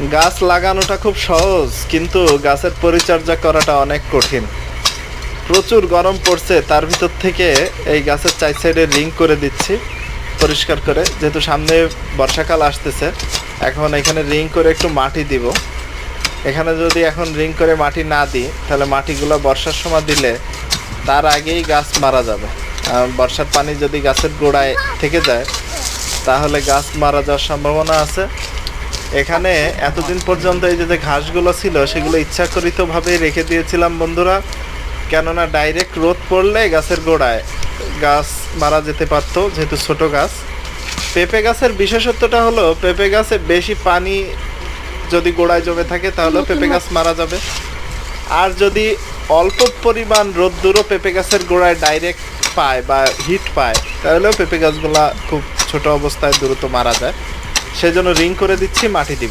গাছ লাগানোটা খুব সহজ, কিন্তু গাছের পরিচর্যা করাটা অনেক কঠিন। প্রচুর গরম পড়ছে, তার ভিতর থেকে এই গাছের চার সাইডে রিং করে দিচ্ছি পরিষ্কার করে, যেহেতু সামনে বর্ষাকাল আসতেছে। এখন এখানে রিং করে একটু মাটি দিব। এখানে যদি এখন রিং করে মাটি না দিই, তাহলে মাটিগুলো বর্ষার সময় দিলে তার আগেই গাছ মারা যাবে। বর্ষার পানি যদি গাছের গোড়ায় থেকে যায়, তাহলে গাছ মারা যাওয়ার সম্ভাবনা আছে। এখানে এতদিন পর্যন্ত এই যে ঘাসগুলো ছিল, সেগুলো ইচ্ছাকৃতভাবেই রেখে দিয়েছিলাম বন্ধুরা, কেননা ডাইরেক্ট রোদ পড়লে গাছের গোড়ায় গাছ মারা যেতে পারতো, যেহেতু ছোট গাছ। পেঁপে গাছের বিশেষত্বটা হলো, পেঁপে গাছে বেশি পানি যদি গোড়ায় জমে থাকে, তাহলেও পেঁপে গাছ মারা যাবে। আর যদি অল্প পরিমাণ রোদ্দুরও পেঁপে গাছের গোড়ায় ডাইরেক্ট পায় বা হিট পায়, তাহলেও পেঁপে গাছগুলা খুব ছোট অবস্থায় দ্রুত মারা যায়। সেজন্য রিং করে দিচ্ছি, মাটি দিব।